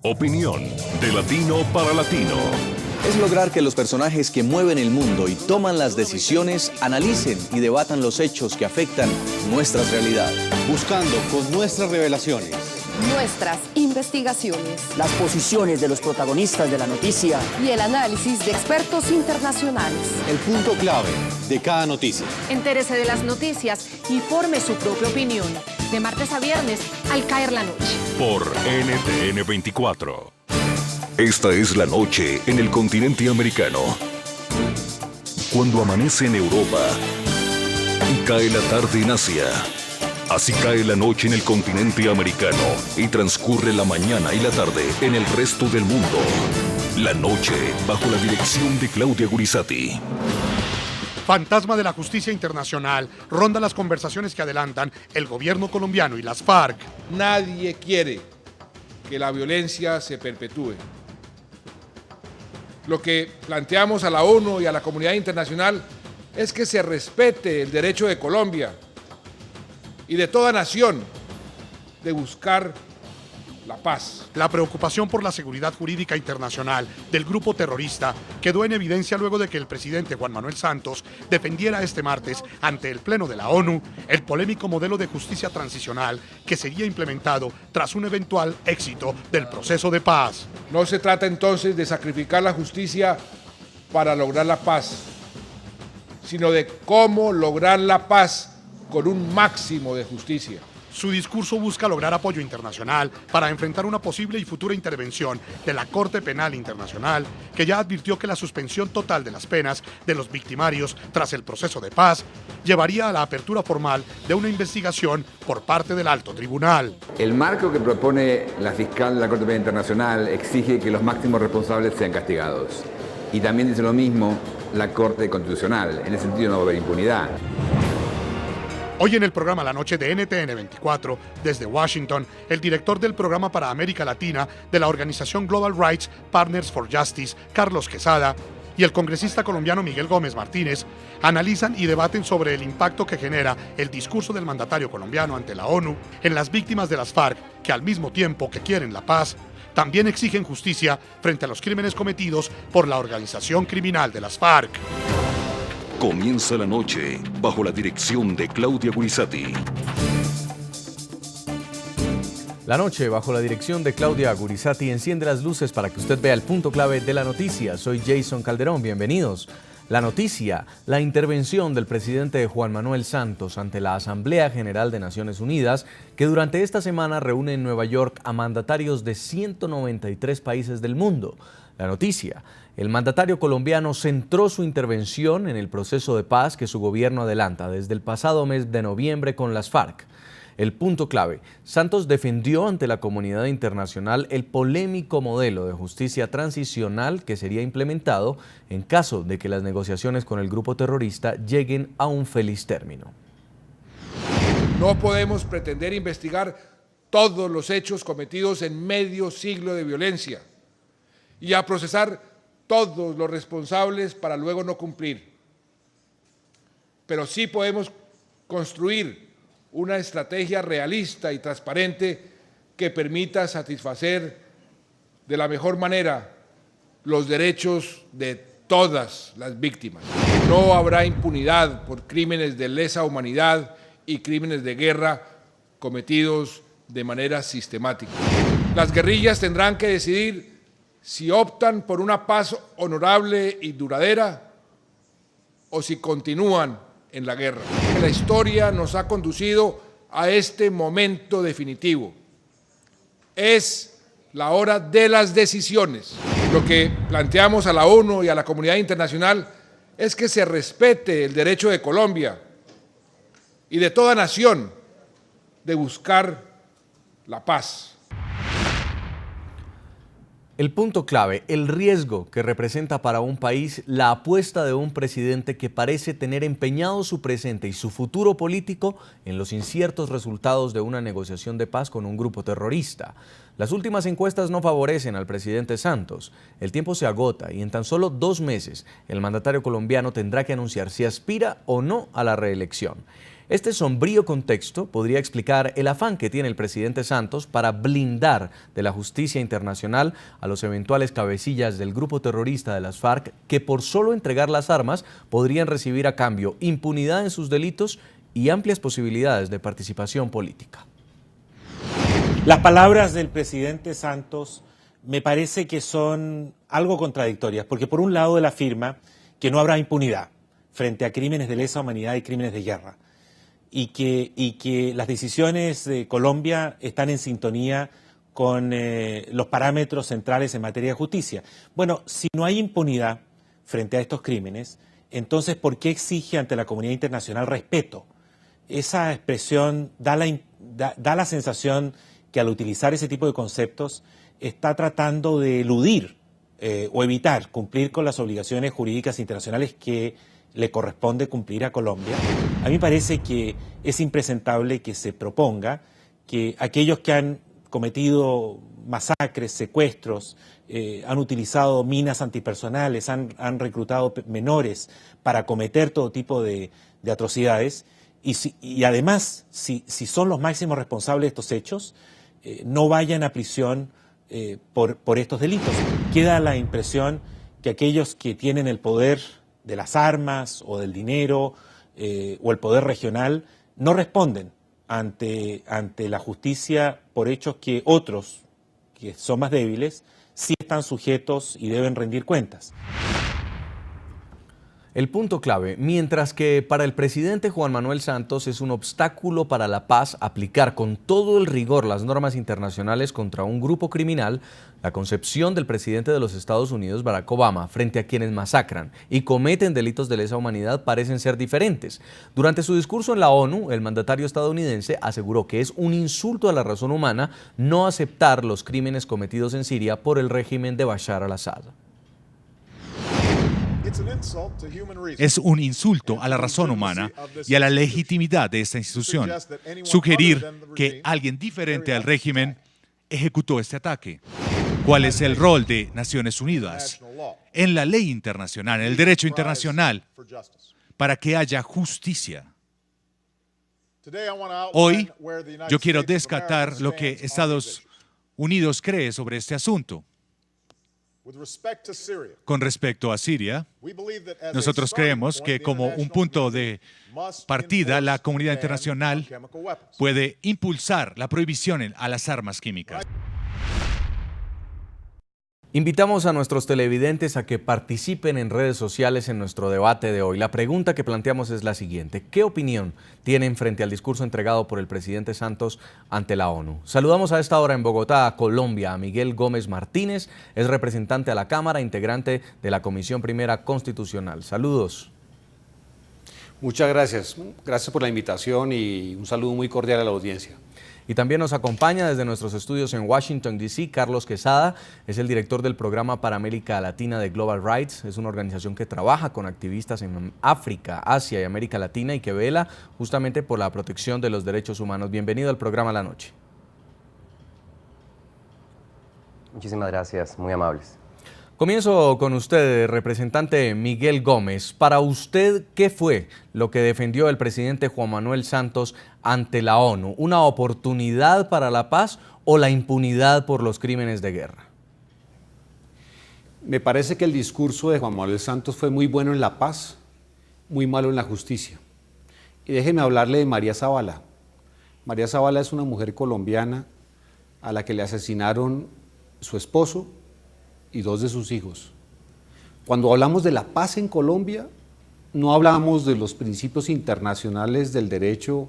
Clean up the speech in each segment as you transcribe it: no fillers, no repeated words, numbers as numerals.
Opinión de latino para latino. Es lograr que los personajes que mueven el mundo y toman las decisiones analicen y debatan los hechos que afectan nuestras realidades. Buscando con nuestras revelaciones, nuestras investigaciones, las posiciones de los protagonistas de la noticia y el análisis de expertos internacionales. El punto clave de cada noticia. Entérese de las noticias y forme su propia opinión. De martes a viernes, al caer la noche. Por NTN 24. Esta es la noche en el continente americano. Cuando amanece en Europa y cae la tarde en Asia. Así cae la noche en el continente americano y transcurre la mañana y la tarde en el resto del mundo. La noche bajo la dirección de Claudia Gurizati. Fantasma de la justicia internacional ronda las conversaciones que adelantan el gobierno colombiano y las FARC. Nadie quiere que la violencia se perpetúe. Lo que planteamos a la ONU y a la comunidad internacional es que se respete el derecho de Colombia y de toda nación de buscar la paz. La preocupación por la seguridad jurídica internacional del grupo terrorista quedó en evidencia luego de que el presidente Juan Manuel Santos defendiera este martes ante el Pleno de la ONU el polémico modelo de justicia transicional que sería implementado tras un eventual éxito del proceso de paz. No se trata entonces de sacrificar la justicia para lograr la paz, sino de cómo lograr la paz con un máximo de justicia. Su discurso busca lograr apoyo internacional para enfrentar una posible y futura intervención de la Corte Penal Internacional, que ya advirtió que la suspensión total de las penas de los victimarios tras el proceso de paz llevaría a la apertura formal de una investigación por parte del Alto Tribunal. El marco que propone la fiscal de la Corte Penal Internacional exige que los máximos responsables sean castigados. Y también dice lo mismo la Corte Constitucional. En ese sentido no va a haber impunidad. Hoy en el programa La Noche de NTN 24, desde Washington, el director del programa para América Latina de la organización Global Rights Partners for Justice, Carlos Quesada, y el congresista colombiano Miguel Gómez Martínez analizan y debaten sobre el impacto que genera el discurso del mandatario colombiano ante la ONU en las víctimas de las FARC, que al mismo tiempo que quieren la paz, también exigen justicia frente a los crímenes cometidos por la organización criminal de las FARC. Comienza la noche bajo la dirección de Claudia Gurizati. La noche bajo la dirección de Claudia Gurizati enciende las luces para que usted vea el punto clave de la noticia. Soy Jason Calderón, bienvenidos. La noticia, la intervención del presidente Juan Manuel Santos ante la Asamblea General de Naciones Unidas, que durante esta semana reúne en Nueva York a mandatarios de 193 países del mundo. La noticia, el mandatario colombiano centró su intervención en el proceso de paz que su gobierno adelanta desde el pasado mes de noviembre con las FARC. El punto clave, Santos defendió ante la comunidad internacional el polémico modelo de justicia transicional que sería implementado en caso de que las negociaciones con el grupo terrorista lleguen a un feliz término. No podemos pretender investigar todos los hechos cometidos en medio siglo de violencia y a procesar todos los responsables para luego no cumplir. Pero sí podemos construir una estrategia realista y transparente que permita satisfacer de la mejor manera los derechos de todas las víctimas. No habrá impunidad por crímenes de lesa humanidad y crímenes de guerra cometidos de manera sistemática. Las guerrillas tendrán que decidir si optan por una paz honorable y duradera o si continúan en la guerra. La historia nos ha conducido a este momento definitivo. Es la hora de las decisiones. Lo que planteamos a la ONU y a la comunidad internacional es que se respete el derecho de Colombia y de toda nación de buscar la paz. El punto clave, el riesgo que representa para un país la apuesta de un presidente que parece tener empeñado su presente y su futuro político en los inciertos resultados de una negociación de paz con un grupo terrorista. Las últimas encuestas no favorecen al presidente Santos. El tiempo se agota y en tan solo 2 meses el mandatario colombiano tendrá que anunciar si aspira o no a la reelección. Este sombrío contexto podría explicar el afán que tiene el presidente Santos para blindar de la justicia internacional a los eventuales cabecillas del grupo terrorista de las FARC que por solo entregar las armas podrían recibir a cambio impunidad en sus delitos y amplias posibilidades de participación política. Las palabras del presidente Santos me parece que son algo contradictorias, porque por un lado él afirma que no habrá impunidad frente a crímenes de lesa humanidad y crímenes de guerra, y que las decisiones de Colombia están en sintonía con los parámetros centrales en materia de justicia. Bueno, si no hay impunidad frente a estos crímenes, entonces ¿por qué exige ante la comunidad internacional respeto? Esa expresión da la sensación que al utilizar ese tipo de conceptos está tratando de eludir o evitar cumplir con las obligaciones jurídicas internacionales que le corresponde cumplir a Colombia. A mí me parece que es impresentable que se proponga que aquellos que han cometido masacres, secuestros, han utilizado minas antipersonales, han reclutado menores para cometer todo tipo de atrocidades, y además, si son los máximos responsables de estos hechos, no vayan a prisión por estos delitos. Queda la impresión que aquellos que tienen el poder de las armas o del dinero o el poder regional no responden ante la justicia por hechos que otros, que son más débiles, sí están sujetos y deben rendir cuentas. El punto clave, mientras que para el presidente Juan Manuel Santos es un obstáculo para la paz aplicar con todo el rigor las normas internacionales contra un grupo criminal, la concepción del presidente de los Estados Unidos, Barack Obama, frente a quienes masacran y cometen delitos de lesa humanidad parecen ser diferentes. Durante su discurso en la ONU, el mandatario estadounidense aseguró que es un insulto a la razón humana no aceptar los crímenes cometidos en Siria por el régimen de Bashar al-Assad. Es un insulto a la razón humana y a la legitimidad de esta institución. Sugerir que alguien diferente al régimen ejecutó este ataque. ¿Cuál es el rol de Naciones Unidas en la ley internacional, en el derecho internacional, para que haya justicia? Hoy yo quiero descartar lo que Estados Unidos cree sobre este asunto. Con respecto a Siria, nosotros creemos que como un punto de partida, la comunidad internacional puede impulsar la prohibición a las armas químicas. Invitamos a nuestros televidentes a que participen en redes sociales en nuestro debate de hoy. La pregunta que planteamos es la siguiente: ¿qué opinión tienen frente al discurso entregado por el presidente Santos ante la ONU? Saludamos a esta hora en Bogotá, Colombia, a Miguel Gómez Martínez, es representante a la Cámara, integrante de la Comisión Primera Constitucional. Saludos. Muchas gracias. Gracias por la invitación y un saludo muy cordial a la audiencia. Y también nos acompaña desde nuestros estudios en Washington, D.C., Carlos Quesada, es el director del programa para América Latina de Global Rights. Es una organización que trabaja con activistas en África, Asia y América Latina y que vela justamente por la protección de los derechos humanos. Bienvenido al programa La Noche. Muchísimas gracias, muy amables. Comienzo con usted, representante Miguel Gómez. Para usted, ¿qué fue lo que defendió el presidente Juan Manuel Santos ante la ONU? ¿Una oportunidad para la paz o la impunidad por los crímenes de guerra? Me parece que el discurso de Juan Manuel Santos fue muy bueno en la paz, muy malo en la justicia. Y déjeme hablarle de María Zavala. María Zavala es una mujer colombiana a la que le asesinaron su esposo y 2 de sus hijos. Cuando hablamos de la paz en Colombia, no hablamos de los principios internacionales del derecho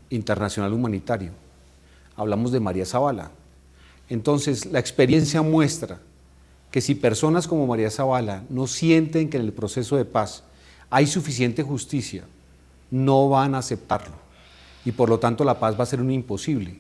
internacional humanitario. Hablamos de María Zavala. Entonces, la experiencia muestra que si personas como María Zavala no sienten que en el proceso de paz hay suficiente justicia, no van a aceptarlo. Y por lo tanto, la paz va a ser un imposible.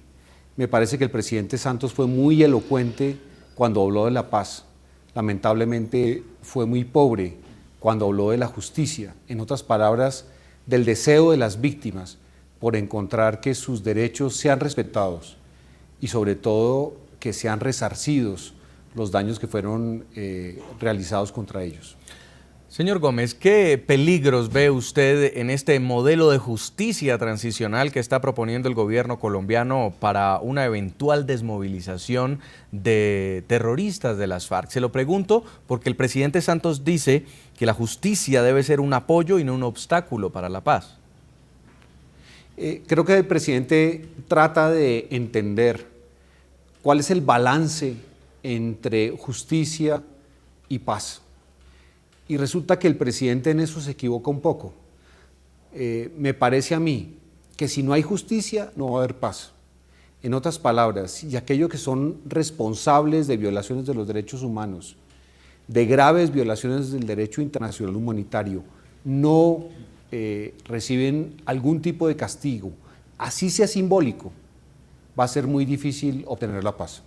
Me parece que el presidente Santos fue muy elocuente cuando habló de la paz. Lamentablemente fue muy pobre cuando habló de la justicia, en otras palabras, del deseo de las víctimas por encontrar que sus derechos sean respetados y sobre todo que sean resarcidos los daños que fueron realizados contra ellos. Señor Gómez, ¿qué peligros ve usted en este modelo de justicia transicional que está proponiendo el gobierno colombiano para una eventual desmovilización de terroristas de las FARC? Se lo pregunto porque el presidente Santos dice que la justicia debe ser un apoyo y no un obstáculo para la paz. Creo que el presidente trata de entender cuál es el balance entre justicia y paz. Y resulta que el presidente en eso se equivoca un poco. Me parece a mí que si no hay justicia, no va a haber paz. En otras palabras, y aquellos que son responsables de violaciones de los derechos humanos, de graves violaciones del derecho internacional humanitario, no reciben algún tipo de castigo, así sea simbólico, va a ser muy difícil obtener la paz.